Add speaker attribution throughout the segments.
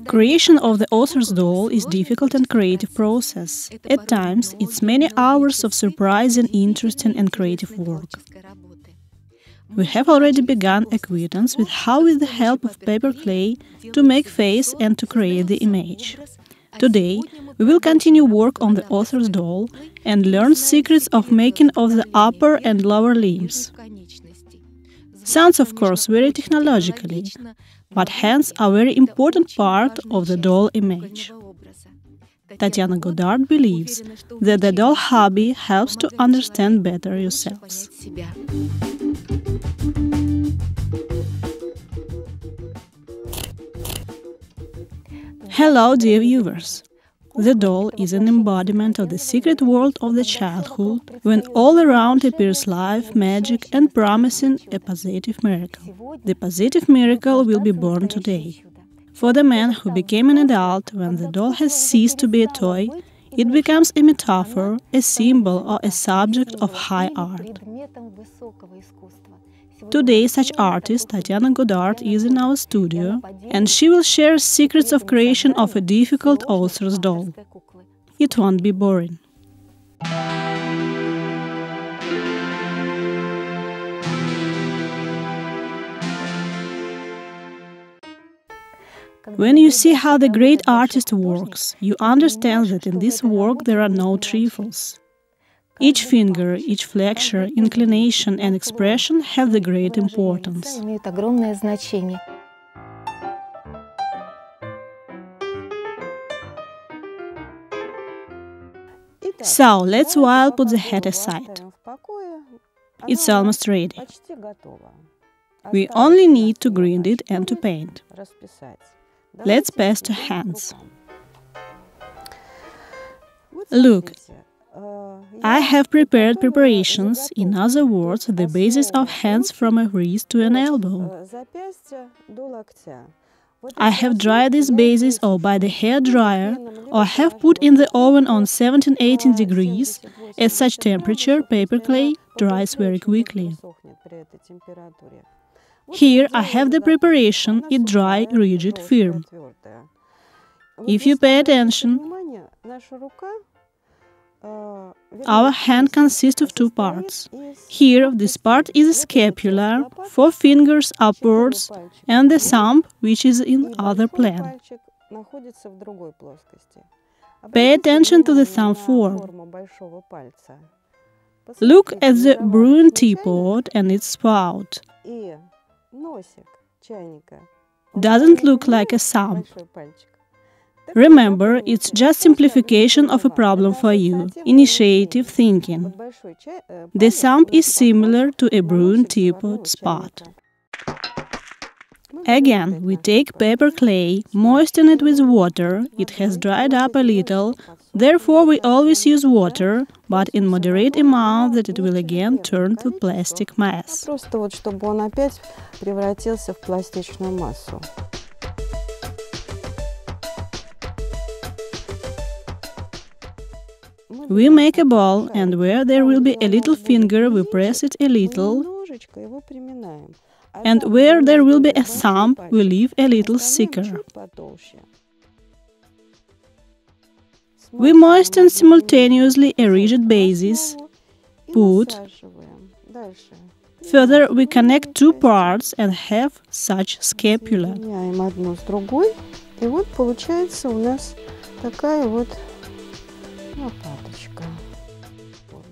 Speaker 1: Creation of the author's doll is a difficult and creative process. At times, it's many hours of surprising, interesting and creative work. We have already begun acquaintance with how, with the help of paper clay, to make face and to create the image. Today, we will continue work on the author's doll and learn secrets of making of the upper and lower limbs. Sounds, of course, very technologically, but hands are a very important part of the doll image. Tatiana Goddard believes that the doll hobby helps to understand better yourselves. Hello, dear viewers! The doll is an embodiment of the secret world of the childhood, when all around appears life, magic and promising a positive miracle. The positive miracle will be born today. For the man who became an adult when the doll has ceased to be a toy, it becomes a metaphor, a symbol or a subject of high art. Today, such artist Tatiana Goddard is in our studio, and she will share secrets of creation of a difficult author's doll. It won't be boring. When you see how the great artist works, you understand that in this work there are no trifles. Each finger, each flexure, inclination and expression have the great importance. So, let's while put the head aside. It's almost ready. We only need to grind it and to paint. Let's pass to hands. Look, I have prepared preparations, in other words, the basis of hands from a wrist to an elbow. I have dried this basis or by the hair dryer, or have put in the oven on 17-18 degrees. At such temperature, paper clay dries very quickly. Here I have the preparation, it dry, rigid, firm. If you pay attention, our hand consists of two parts. Here, this part is a scapula, 4 fingers upwards, and the thumb, which is in other plane. Pay attention to the thumb form. Look at the brewing teapot and its spout. Doesn't look like a thumb. Remember, it's just simplification of a problem for you, initiative thinking. The thumb is similar to a brewing teapot spot. Again, we take paper clay, moisten it with water, it has dried up a little, therefore we always use water, but in moderate amount that it will again turn to plastic mass. We make a ball, and where there will be a little finger, we press it a little, and where there will be a thumb, we leave a little thicker. We moisten simultaneously a rigid basis, put. Further, we connect two parts and have such scapula.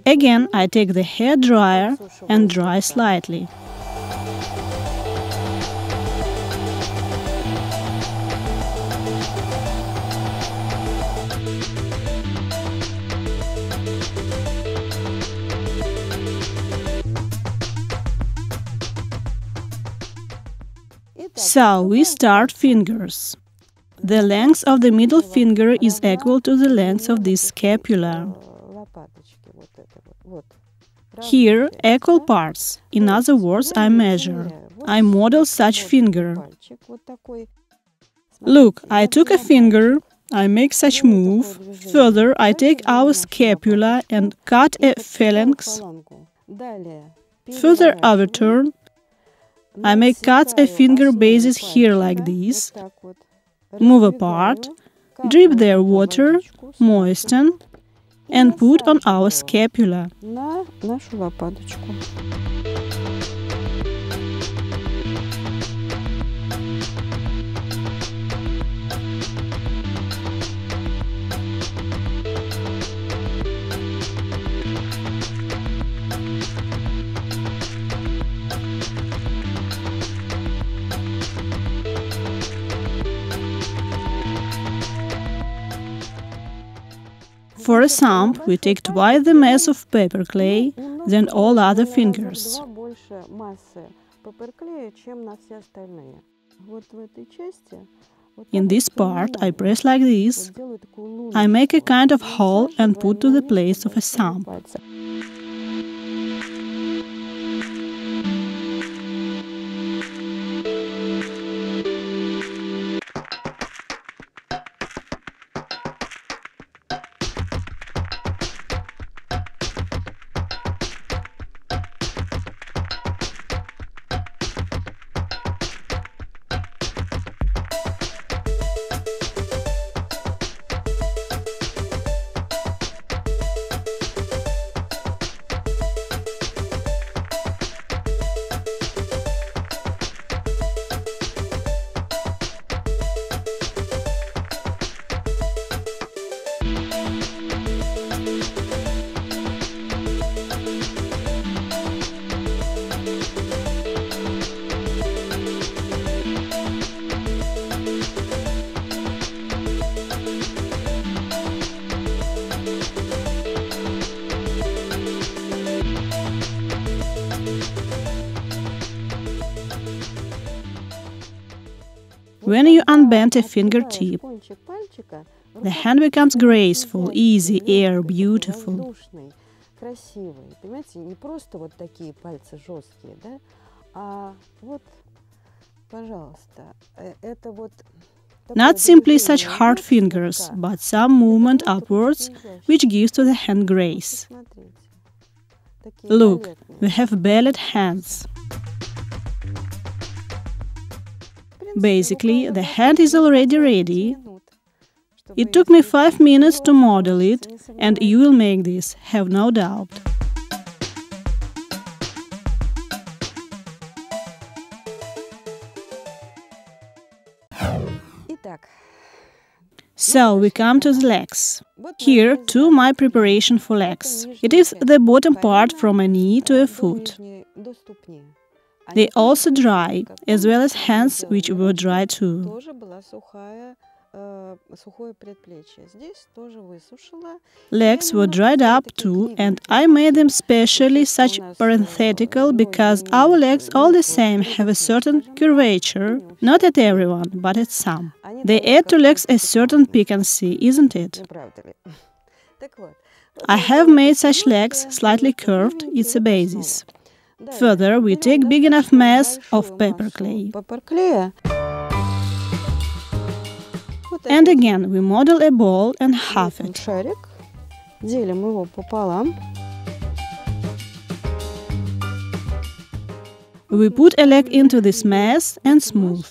Speaker 1: Again, I take the hair dryer and dry slightly. So, we start fingers. The length of the middle finger is equal to the length of this scapula. Here, equal parts. In other words, I measure. I model such finger. Look, I took a finger, I make such move. Further, I take our scapula and cut a phalanx. Further, overturn. I make cuts at finger bases here like this, move apart, drip their water, moisten, and put on our scapula. For a thumb, we take twice the mass of paperclay than all other fingers. In this part, I press like this. I make a kind of hole and put to the place of a thumb. When you unbend a fingertip, the hand becomes graceful, easy, air, beautiful. Not simply such hard fingers, but some movement upwards, which gives to the hand grace. Look, we have bellied hands. Basically, the hand is already ready. It took me 5 minutes to model it, and you will make this, have no doubt. So we come to the legs. Here, too, my preparation for legs. It is the bottom part from a knee to a foot. They also dry, as well as hands, which were dry too. Legs were dried up too, and I made them specially such parenthetical because our legs all the same have a certain curvature, not at everyone, but at some. They add to legs a certain piquancy, isn't it? I have made such legs slightly curved, it's a basis. Further, we take big enough mass of paperclay. And again, we model a ball and half it. We put a leg into this mass and smooth.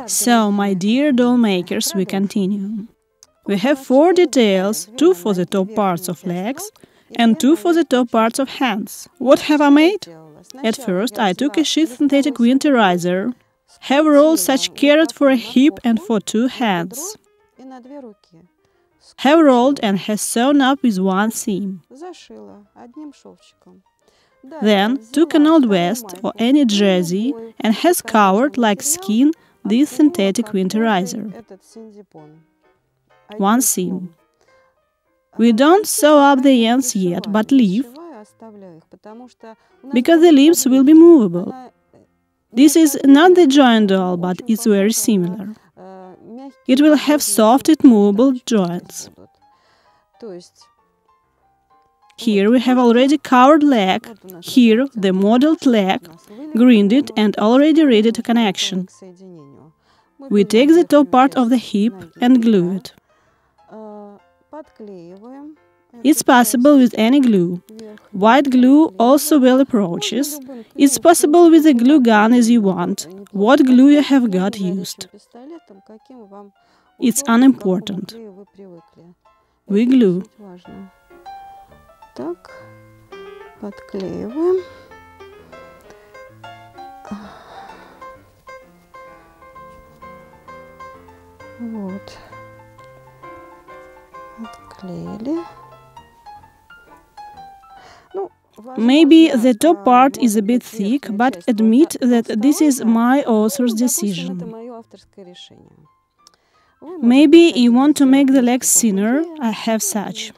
Speaker 1: So, my dear doll makers, we continue. We have 4 details, 2 for the top parts of legs and 2 for the top parts of hands. What have I made? At first, I took a sheet synthetic winterizer, have rolled such carrot for a hip and for 2 hands. Have rolled and has sewn up with 1 seam. Then took an old vest or any jersey and has covered like skin this synthetic winterizer. 1 seam. We don't sew up the ends yet, but leave, because the limbs will be movable. This is not the joint doll, but it's very similar. It will have soft and movable joints. Here we have already covered leg, here the modeled leg, grinded and already ready to connection. We take the top part of the hip and glue it. It's possible with any glue. White glue also well approaches. It's possible with a glue gun as you want. What glue you have got used. It's unimportant. We glue.
Speaker 2: Так, подклеиваем. Вот. Отклеили.
Speaker 1: Maybe the top part is a bit thick, but admit that this is my author's decision. Maybe you want to make the legs thinner, I have such.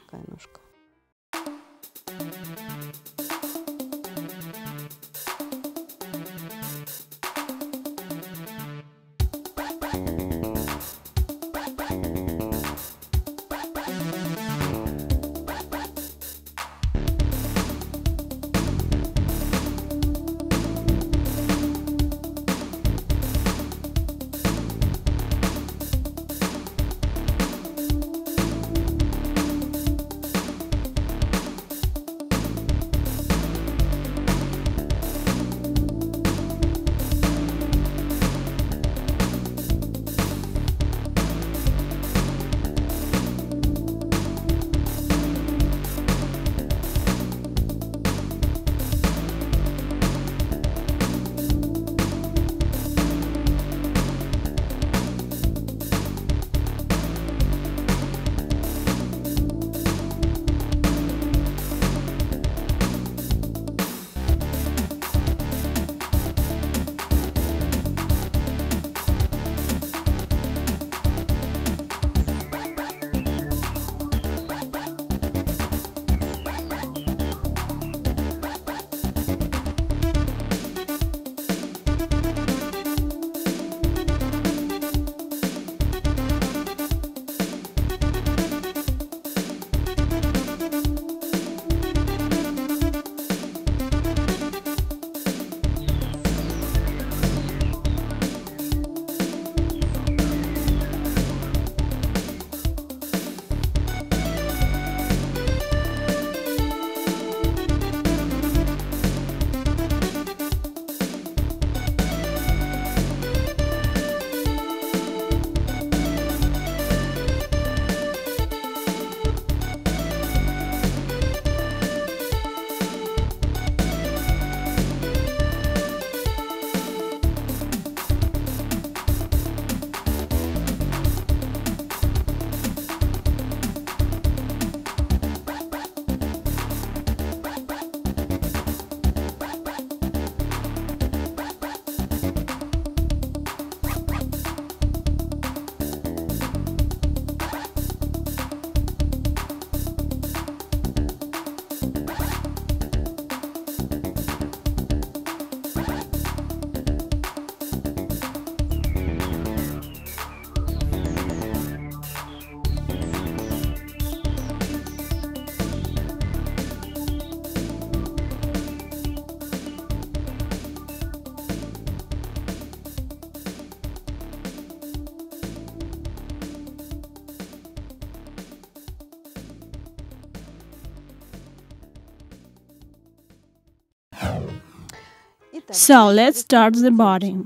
Speaker 1: So let's start the body.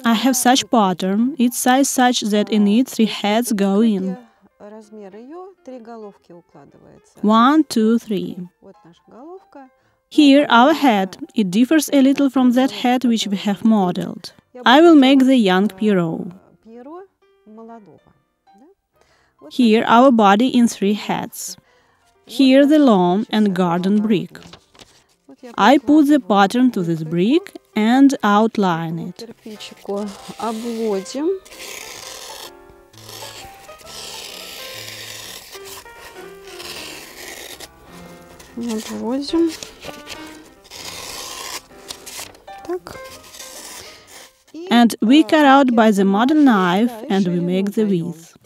Speaker 1: I have such pattern, its size such that in it 3 heads go in. 1, 2, 3. Here our head, it differs a little from that head which we have modeled. I will make the young Pierrot. Here our body in 3 heads. Here the lawn and garden brick. I put the pattern to this brick and outline it. And we cut out by the model knife and we make the width.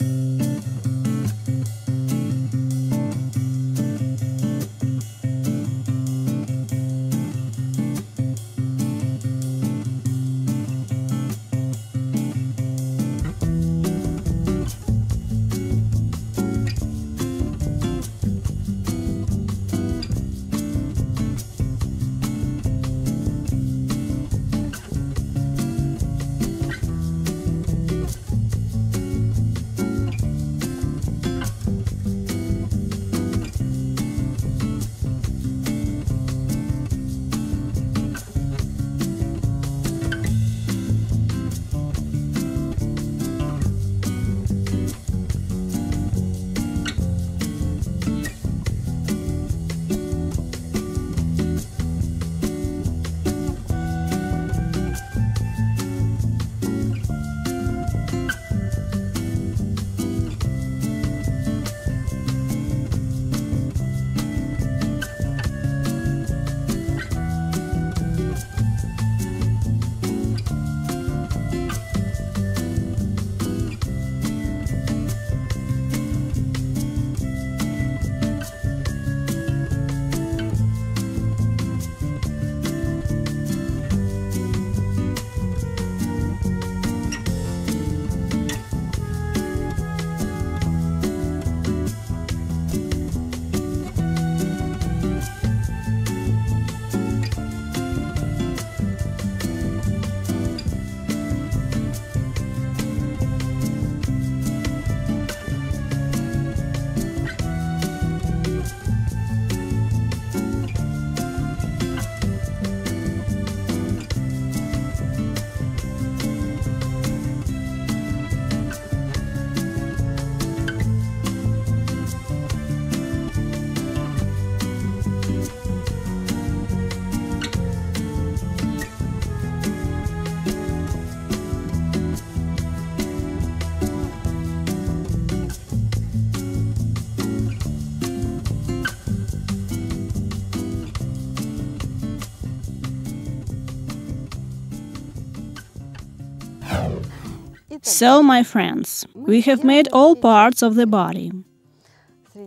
Speaker 1: So, my friends, we have made all parts of the body.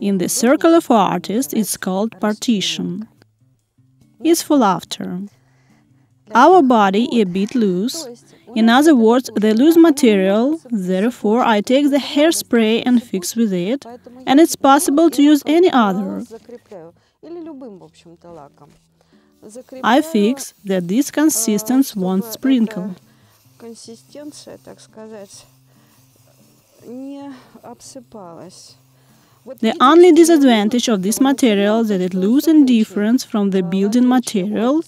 Speaker 1: In the circle of artists, it's called partition. It's for laughter. Our body a bit loose. In other words, the loose material, therefore I take the hairspray and fix with it, and it's possible to use any other. I fix that this consistence won't sprinkle. The only disadvantage of this material is that it loses difference from the building material.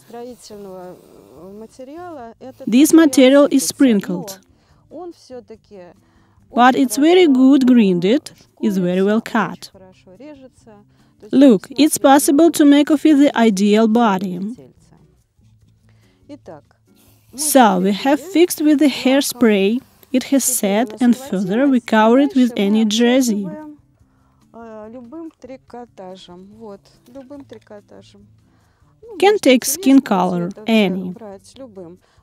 Speaker 1: This material is sprinkled, but it's very good grinded, it's very well cut. Look, it's possible to make of it the ideal body. So, we have fixed with the hairspray, it has set, and further we cover it with any jersey. Can take skin color, any.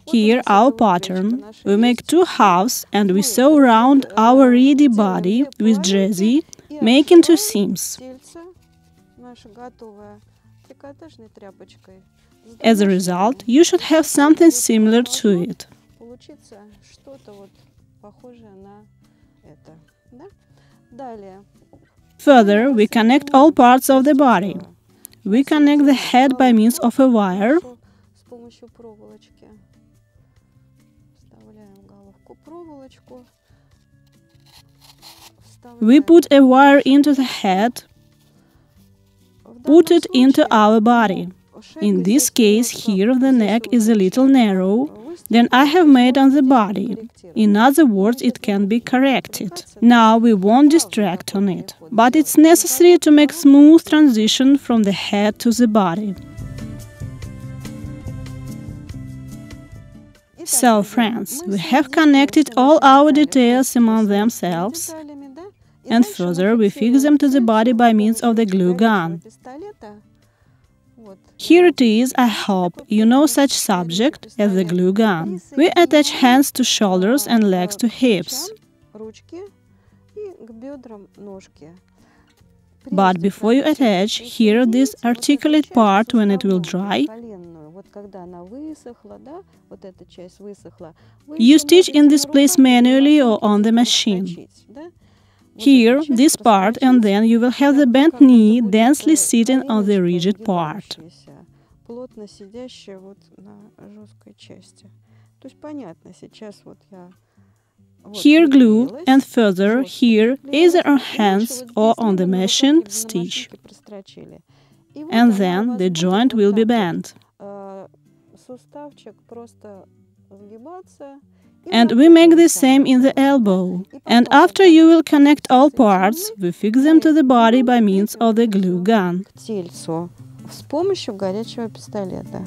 Speaker 1: Here our pattern, we make 2 halves and we sew around our ready body with jersey, making 2 seams. As a result, you should have something similar to it. Further, we connect all parts of the body. We connect the head by means of a wire. We put a wire into the head, put it into our body. In this case, here the neck is a little narrow than I have made on the body. In other words, it can be corrected. Now we won't distract on it, but it's necessary to make smooth transition from the head to the body. So, friends, we have connected all our details among themselves, and further we fix them to the body by means of the glue gun. Here it is, I hope you know such subject as the glue gun. We attach hands to shoulders and legs to hips. But before you attach, here this articulate part, when it will dry, you stitch in this place manually or on the machine. Here, this part, and then you will have the bent knee densely sitting on the rigid part. Here glue, and further here, either on hands or on the machine, stitch. And then the joint will be bent. And we make the same in the elbow. And after you will connect all parts, we fix them to the body by means of the glue gun.
Speaker 2: С помощью горячего пистолета.